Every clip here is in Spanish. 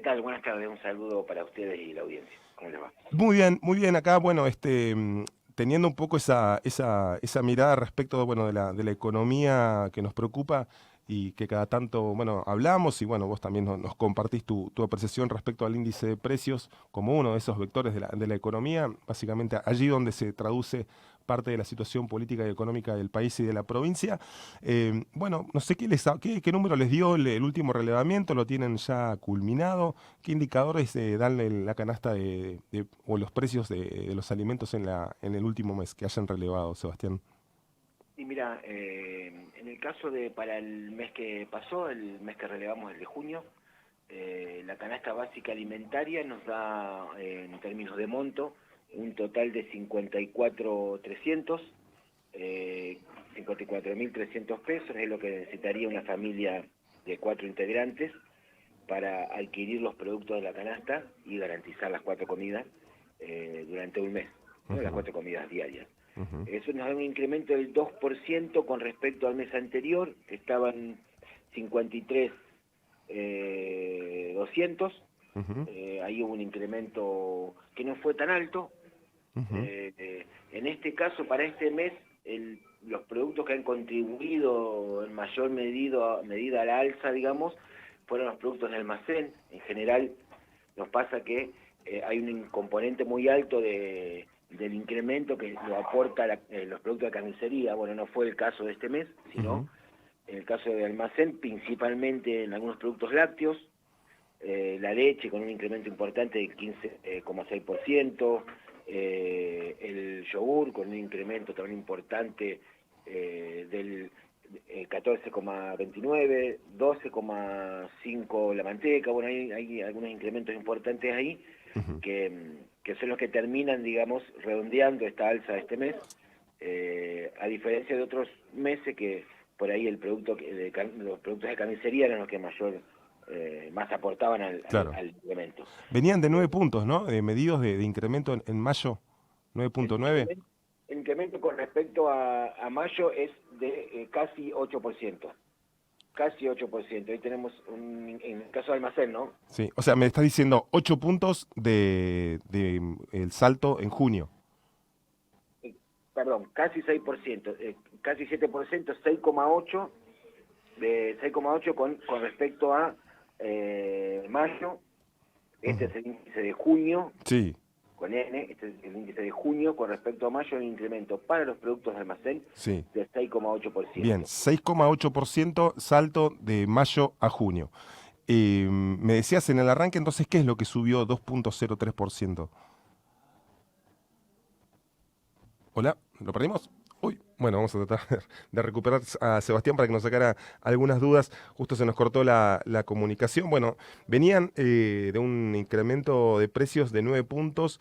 tal? Buenas tardes, un saludo para ustedes y la audiencia. ¿Cómo les va? Muy bien, acá, bueno, teniendo un poco esa mirada respecto, bueno, de la economía que nos preocupa y que cada tanto, bueno, hablamos y, bueno, vos también nos compartís tu apreciación respecto al índice de precios como uno de esos vectores de la economía, básicamente allí donde se traduce parte de la situación política y económica del país y de la provincia. Bueno, no sé qué número les dio el último relevamiento, lo tienen ya culminado. ¿Qué indicadores dan la canasta o los precios de los alimentos en el último mes que hayan relevado, Sebastián? Y mira, en el caso de para el mes que pasó, el mes que relevamos, el de junio, la canasta básica alimentaria nos da, en términos de monto, un total de 54.300, 54.300 pesos, es lo que necesitaría una familia de 4 integrantes para adquirir los productos de la canasta y garantizar las 4 comidas durante un mes, ¿no? Las Ujú, 4 comidas diarias. ujú. Eso nos da un incremento del 2% con respecto al mes anterior, que estaban 53, 200. Ujú, Ahí hubo un incremento que no fue tan alto. ujú. En este caso, para este mes, los productos que han contribuido en mayor medida a la alza, digamos, fueron los productos de almacén. En general, nos pasa que hay un componente muy alto del incremento que lo aporta los productos de carnicería. Bueno, no fue el caso de este mes, sino Ujú. en el caso de almacén, principalmente en algunos productos lácteos, la leche con un incremento importante de 15,6%, el yogur con un incremento también importante del 14,29, 12,5 la manteca. Bueno, hay algunos incrementos importantes ahí Ujú. que son los que terminan, digamos, redondeando esta alza de este mes, a diferencia de otros meses que por ahí los productos de carnicería eran los que más aportaban Claro. al incremento. Venían de Eh, 9 puntos, ¿no? Medidos de incremento en mayo, el 9,9. incremento, el incremento con respecto a mayo es de casi 8%. Casi 8%. Ahí tenemos, en el caso de almacén, ¿no? Sí, o sea, me estás diciendo 8 puntos de el salto en junio. Eh, Perdón, casi 6%, casi 7%, 6,8%, de 6,8 con respecto a mayo. Este Ujú. es el índice de junio, Sí, con N. Este es el índice de junio con respecto a mayo, un incremento para los productos de almacén sí. de Bien, 6,8%. 6,8% salto de mayo a junio. Me decías en el arranque, entonces, ¿qué es lo que subió 2,03%? Hola, ¿lo perdimos? Uy, bueno, vamos a tratar de recuperar a Sebastián para que nos sacara algunas dudas. Justo se nos cortó la comunicación. Bueno, venían de un incremento de precios de 9 puntos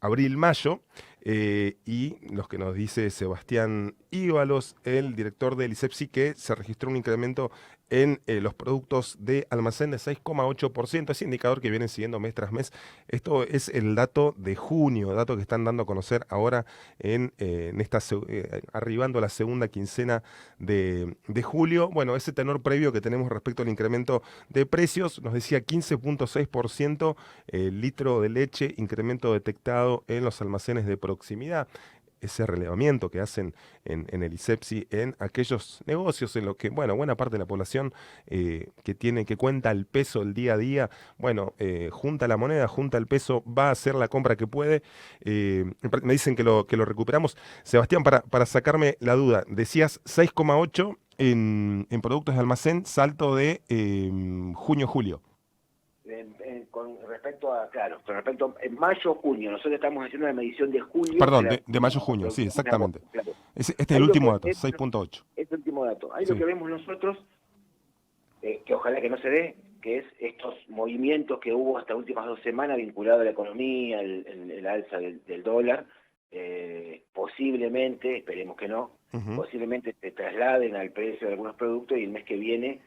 abril-mayo, y los que nos dice Sebastián Íbalos, el director del ISEPSI, que se registró un incremento en los productos de almacén de 6,8%, ese indicador que vienen siguiendo mes tras mes. Esto es el dato de junio, dato que están dando a conocer ahora arribando a la segunda quincena de julio. Bueno, ese tenor previo que tenemos respecto al incremento de precios, nos decía 15,6% el litro de leche, incremento detectado en los almacenes de proximidad. Ese relevamiento que hacen en el ISEPSI en aquellos negocios en los que, bueno, buena parte de la población que cuenta el peso el día a día, bueno, junta la moneda, junta el peso, va a hacer la compra que puede. Me dicen que lo recuperamos. Sebastián, para sacarme la duda, decías 6,8 en productos de almacén, salto de junio-julio. Con respecto a, claro, con respecto a mayo, junio, nosotros estamos haciendo una medición de julio de Perdón, la, de de la mayo-junio, sí, producción de agosto, exactamente. claro. Este es el Ahí lo que último dato, es 6,8. el último dato. Ahí lo Sí. que vemos nosotros, que ojalá que no se dé, que es estos movimientos que hubo hasta últimas 2 semanas vinculados a la economía, el alza del dólar, posiblemente, esperemos que no, Ujú. posiblemente se trasladen al precio de algunos productos y el mes que viene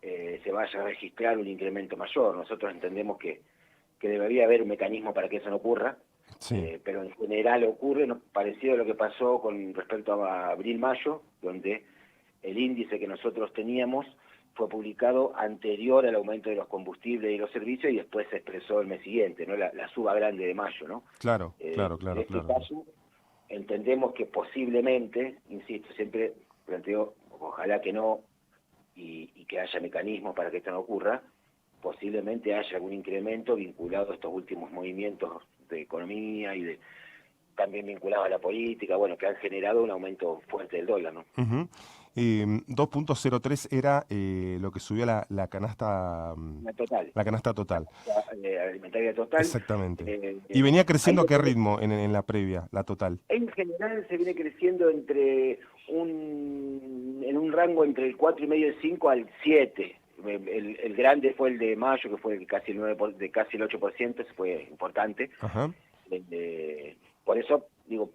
se vaya a registrar un incremento mayor. Nosotros entendemos que debería haber un mecanismo para que eso no ocurra, Sí. pero en general ocurre, ¿no? Parecido a lo que pasó con respecto a abril-mayo, donde el índice que nosotros teníamos fue publicado anterior al aumento de los combustibles y los servicios y después se expresó el mes siguiente, ¿no? La suba grande de mayo, ¿no? Claro, claro, En claro, este claro. caso, entendemos que posiblemente, insisto, siempre planteo, ojalá que no, y que haya mecanismos para que esto no ocurra, posiblemente haya algún incremento vinculado a estos últimos movimientos de economía y también vinculado a la política, bueno, que han generado un aumento fuerte del dólar, ¿no? Ujú. 2.03 era lo que subió la canasta, La total, la canasta total. alimentaria total. Exactamente. ¿Y Eh, venía ahí creciendo a lo qué que ritmo en la previa, la total? en general se viene creciendo en un rango entre el 4,5 y el 5 al 7. El grande fue el de mayo, que fue casi el 9 de casi el 8%, eso fue importante. Ajá. Por eso, digo,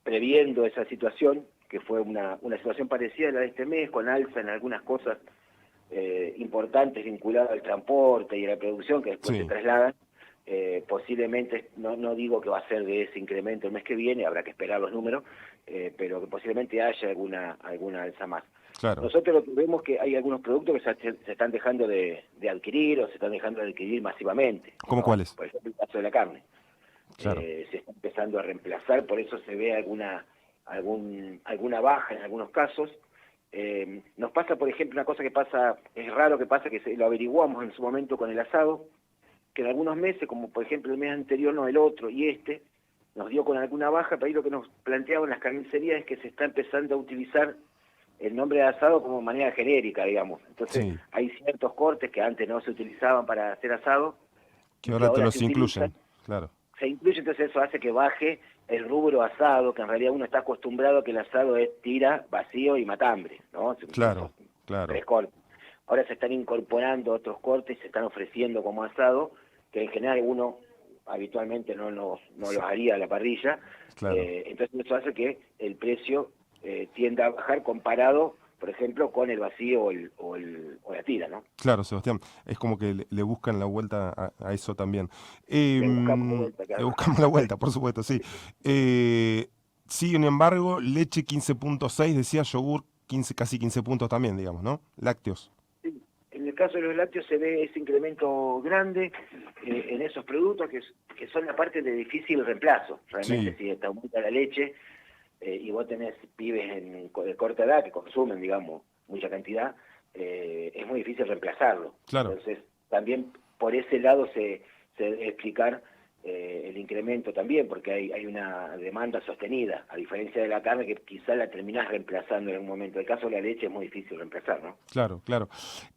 previendo esa situación, que fue una situación parecida a la de este mes, con alza en algunas cosas importantes vinculadas al transporte y a la producción, que después se Sí, trasladan, posiblemente, no digo que va a ser de ese incremento el mes que viene, habrá que esperar los números, pero que posiblemente haya alguna alza más. claro. Nosotros lo que vemos que hay algunos productos que se están dejando de adquirir o se están dejando de adquirir masivamente, ¿Cómo ¿no? cuáles? Por ejemplo, el caso de la carne. Claro. Se está empezando a reemplazar, por eso se ve alguna baja en algunos casos. Nos pasa, por ejemplo, una cosa que pasa, es raro que pasa, que lo averiguamos en su momento con el asado, que en algunos meses, como por ejemplo el mes anterior, no el otro, y nos dio con alguna baja, pero ahí lo que nos planteaban las carnicerías es que se está empezando a utilizar el nombre de asado como manera genérica, digamos. Entonces, Sí, hay ciertos cortes que antes no se utilizaban para hacer asado que y que ahora te ahora se los utilizan. incluyen. Claro, Se incluye, entonces eso hace que baje el rubro asado, que en realidad uno está acostumbrado a que el asado es tira, vacío y matambre, ¿no? claro, Esos claro. tres cortes. Ahora se están incorporando otros cortes, se están ofreciendo como asado, que en general uno habitualmente no los haría a la parrilla, Claro. entonces eso hace que el precio tienda a bajar comparado, por ejemplo, con el vacío o la tira, ¿no? Claro, Sebastián, es como que le buscan la vuelta a eso también. Le buscamos de vuelta, Le claro. buscamos la vuelta, por supuesto, sí. Eh, Sin embargo, leche 15.6, decía yogur 15, casi 15 puntos también, digamos, ¿no? Lácteos. Sí. En el caso de los lácteos se ve ese incremento grande en esos productos que son la parte de difícil reemplazo. Realmente Sí, si te aumenta la leche y vos tenés pibes de corta edad que consumen, digamos, mucha cantidad, es muy difícil reemplazarlo. claro. Entonces, también por ese lado se debe explicar el incremento también, porque hay una demanda sostenida, a diferencia de la carne que quizá la terminás reemplazando en algún momento. En el caso de la leche es muy difícil reemplazar, ¿no? Claro, claro.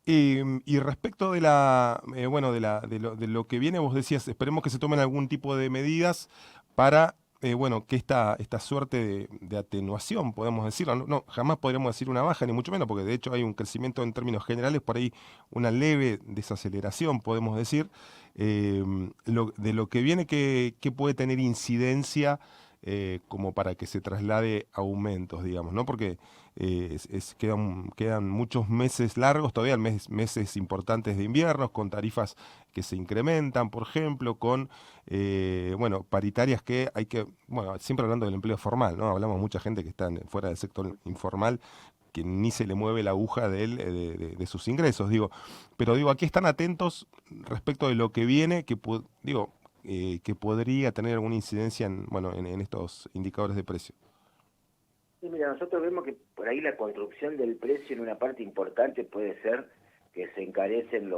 Y respecto de la, bueno, de lo que viene, vos decías, esperemos que se tomen algún tipo de medidas para, bueno, que esta suerte de atenuación, podemos decirlo, no, no, jamás podríamos decir una baja, ni mucho menos, porque de hecho hay un crecimiento en términos generales, por ahí una leve desaceleración, podemos decir, de lo que viene que puede tener incidencia como para que se traslade a aumentos, digamos, ¿no? Porque quedan muchos meses largos, todavía meses importantes de inviernos, con tarifas que se incrementan, por ejemplo, con bueno, paritarias que hay que, bueno, siempre hablando del empleo formal, ¿no? Hablamos mucha gente que está fuera del sector informal, que ni se le mueve la aguja de sus ingresos, digo. Pero digo, aquí están atentos respecto de lo que viene, digo, que podría tener alguna incidencia en, bueno, en estos indicadores de precio. Sí, mira, nosotros vemos que por ahí la construcción del precio en una parte importante puede ser que se encarecen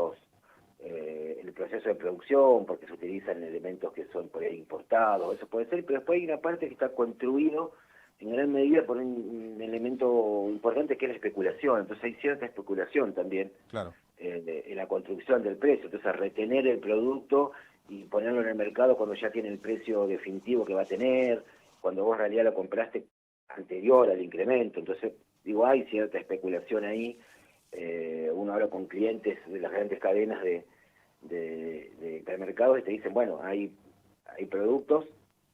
el proceso de producción porque se utilizan elementos que son por ahí importados, eso puede ser, pero después hay una parte que está construido en gran medida por un elemento importante que es la especulación, entonces hay cierta especulación también Claro. en la construcción del precio, entonces a retener el producto y ponerlo en el mercado cuando ya tiene el precio definitivo que va a tener, cuando vos en realidad lo compraste anterior al incremento, entonces digo, hay cierta especulación ahí, uno habla con clientes de las grandes cadenas de mercados y te dicen, bueno, hay productos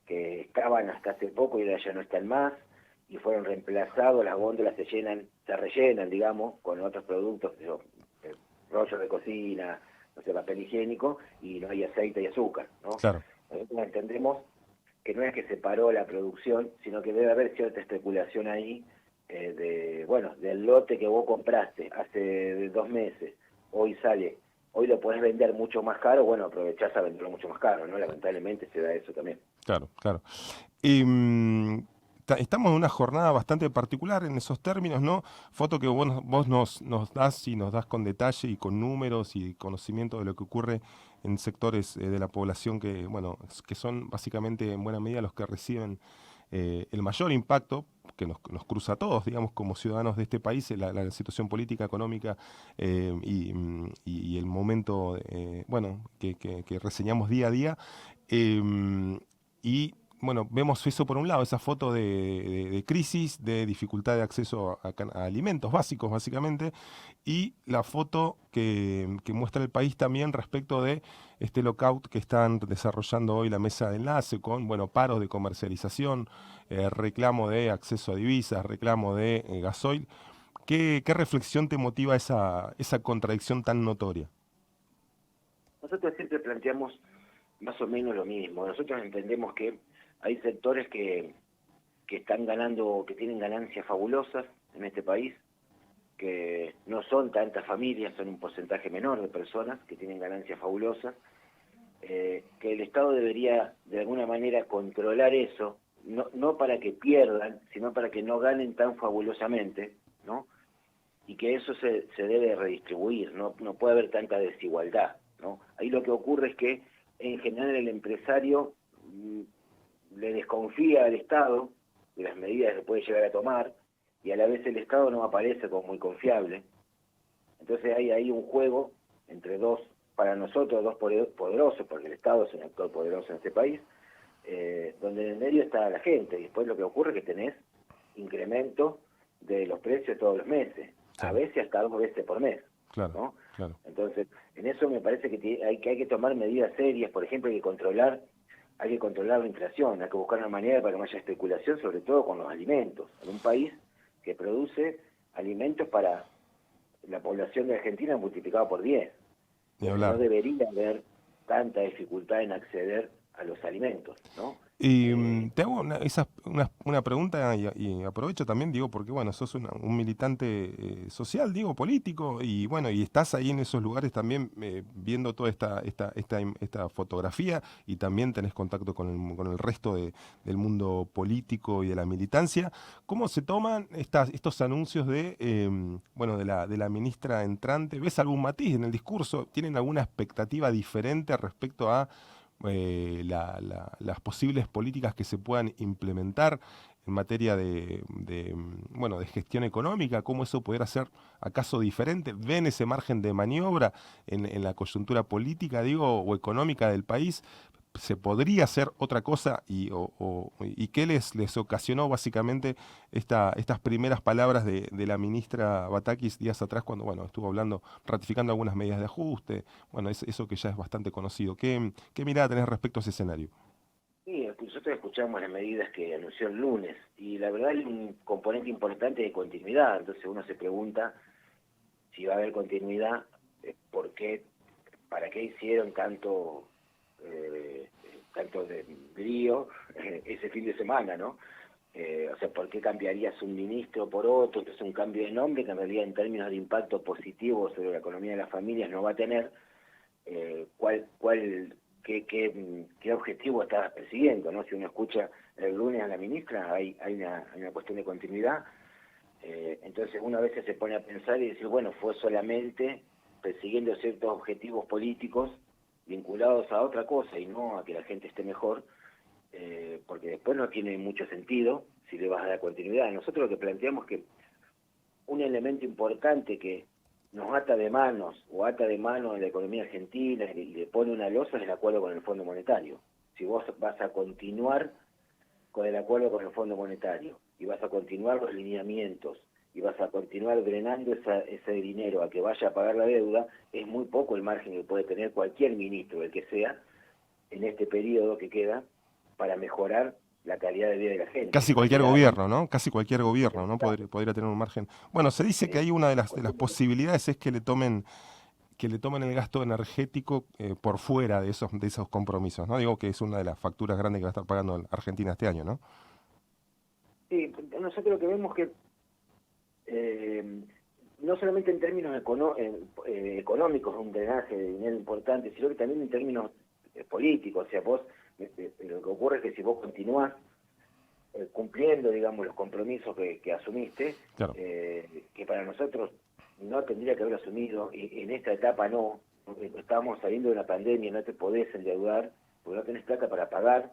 que estaban hasta hace poco y ahora ya no están más, y fueron reemplazados, las góndolas se rellenan, digamos, con otros productos, rollos de cocina, no sé, papel higiénico, y no hay aceite y azúcar, ¿no? Claro. Nosotros entendemos que no es que se paró la producción, sino que debe haber cierta especulación ahí, del lote que vos compraste hace 2 meses, hoy lo podés vender mucho más caro, bueno, aprovechás a venderlo mucho más caro, ¿no? Lamentablemente se da eso también. Claro, claro. Y, estamos en una jornada bastante particular en esos términos, ¿no? Foto que vos nos das y nos das con detalle y con números y conocimiento de lo que ocurre en sectores de la población que, bueno, que son básicamente en buena medida los que reciben el mayor impacto que nos cruza a todos, digamos, como ciudadanos de este país, la situación política, económica y el momento, bueno, que reseñamos día a día. Y bueno, vemos eso por un lado, esa foto de crisis, de dificultad de acceso a alimentos básicos, básicamente, y la foto que muestra el país también respecto de este lockout que están desarrollando hoy la mesa de enlace con, bueno, paros de comercialización, reclamo de acceso a divisas, reclamo de gasoil. ¿Qué reflexión te motiva esa contradicción tan notoria? Nosotros siempre planteamos más o menos lo mismo. Nosotros entendemos que hay sectores que están ganando, que tienen ganancias fabulosas en este país, que no son tantas familias, son un porcentaje menor de personas que tienen ganancias fabulosas, que el Estado debería de alguna manera controlar eso, no para que pierdan, sino para que no ganen tan fabulosamente, ¿no? Y que eso se debe redistribuir, no puede haber tanta desigualdad, ¿no? Ahí lo que ocurre es que en general el empresario le desconfía al Estado de las medidas que puede llegar a tomar, y a la vez el Estado no aparece como muy confiable. Entonces hay ahí un juego entre para nosotros dos poderosos, porque el Estado es un actor poderoso en este país, donde en el medio está la gente, y después lo que ocurre es que tenés incremento de los precios todos los meses, a veces hasta 2 veces por mes. Claro, ¿no? claro. Entonces, en eso me parece que hay que tomar medidas serias. Por ejemplo, hay que controlar la inflación, hay que buscar una manera para que no haya especulación, sobre todo con los alimentos. En un país que produce alimentos para la población de Argentina multiplicado por 10. No debería haber tanta dificultad en acceder a los alimentos, ¿no? Y te hago una pregunta y aprovecho también, digo, porque bueno, sos un militante social, digo, político, y bueno, y estás ahí en esos lugares también viendo toda esta fotografía y también tenés contacto con el resto del mundo político y de la militancia. ¿Cómo se toman estos anuncios bueno, de la ministra entrante? ¿Ves algún matiz en el discurso? ¿Tienen alguna expectativa diferente respecto a las posibles políticas que se puedan implementar en materia bueno, de gestión económica? ¿Cómo eso pudiera ser acaso diferente? ¿Ven ese margen de maniobra en la coyuntura política, digo, o económica del país? ¿Se podría hacer otra cosa y qué les ocasionó básicamente estas primeras palabras de la ministra Batakis días atrás cuando, bueno, estuvo hablando, ratificando algunas medidas de ajuste? Bueno, eso que ya es bastante conocido. ¿Qué mirada tenés respecto a ese escenario? Sí, nosotros escuchamos las medidas que anunció el lunes, y la verdad hay un componente importante de continuidad. Entonces uno se pregunta si va a haber continuidad, ¿para qué hicieron tanto de lío ese fin de semana, ¿no? O sea, ¿por qué cambiarías un ministro por otro? Entonces un cambio de nombre que en realidad en términos de impacto positivo sobre la economía de las familias no va a tener. ¿Qué objetivo está persiguiendo, ¿no? Si uno escucha el lunes a la ministra, hay una cuestión de continuidad. Entonces uno a veces se pone a pensar y decir, bueno, fue solamente persiguiendo ciertos objetivos políticos vinculados a otra cosa y no a que la gente esté mejor, porque después no tiene mucho sentido si le vas a dar continuidad. Nosotros lo que planteamos es que un elemento importante que nos ata de manos en la economía argentina y le pone una losa es el acuerdo con el Fondo Monetario. Si vos vas a continuar con el acuerdo con el Fondo Monetario y vas a continuar los lineamientos y vas a continuar drenando ese dinero a que vaya a pagar la deuda, es muy poco el margen que puede tener cualquier ministro, el que sea, en este periodo que queda, para mejorar la calidad de vida de la gente. Casi cualquier gobierno, ¿no? Casi cualquier gobierno, ¿no? Podría tener un margen. Bueno, se dice que hay una de las posibilidades es que le tomen el gasto energético por fuera de esos compromisos, ¿no? Digo que es una de las facturas grandes que va a estar pagando Argentina este año, ¿no? Sí, nosotros lo que vemos que no solamente en términos económicos, un drenaje de dinero importante, sino que también en términos políticos. O sea, vos, lo que ocurre es que si vos continuás cumpliendo, digamos, los compromisos que asumiste, Claro. que para nosotros no tendría que haber asumido, y en esta etapa no, porque estábamos saliendo de una pandemia, no te podés endeudar, porque no tenés plata para pagar,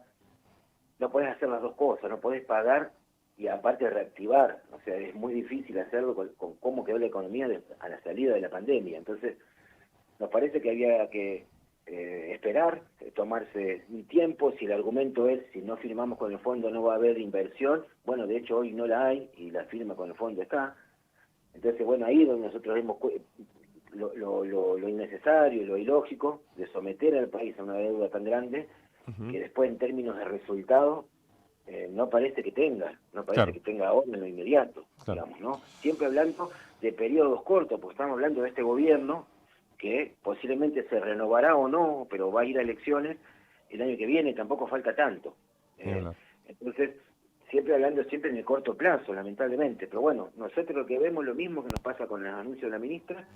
no podés hacer las dos cosas, no podés pagar y aparte reactivar, o sea, es muy difícil hacerlo con cómo quedó la economía a la salida de la pandemia. Entonces, nos parece que había que esperar, tomarse un tiempo. Si el argumento es, si no firmamos con el fondo no va a haber inversión, bueno, de hecho hoy no la hay y la firma con el fondo está. Entonces, bueno, ahí es donde nosotros vemos lo innecesario, lo ilógico de someter al país a una deuda tan grande, que después en términos de resultado no parece que tenga, Claro. ahora en lo inmediato, Claro. digamos, ¿no? Siempre hablando de periodos cortos, porque estamos hablando de este gobierno que posiblemente se renovará o no, pero va a ir a elecciones el año que viene, tampoco falta tanto. Ni hablar. Entonces, siempre hablando siempre en el corto plazo, lamentablemente, pero bueno, nosotros lo que vemos lo mismo que nos pasa con los anuncios de la ministra,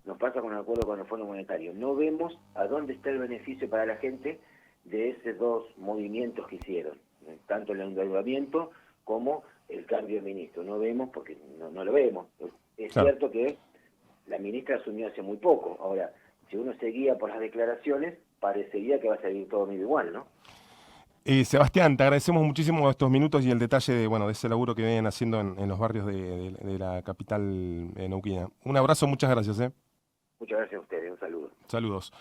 nos pasa con el acuerdo con el Fondo Monetario. No vemos a dónde está el beneficio para la gente de esos dos movimientos que hicieron, tanto el endeudamiento como el cambio de ministro. No vemos porque no lo vemos. Es Claro. cierto que la ministra asumió hace muy poco. Ahora, si uno seguía por las declaraciones, parecería que va a salir todo medio igual, ¿no? Sebastián, te agradecemos muchísimo estos minutos y el detalle de, bueno, de ese laburo que vienen haciendo en los barrios de la capital neuquina. Un abrazo, muchas gracias. Muchas gracias a ustedes, un saludo. Saludos.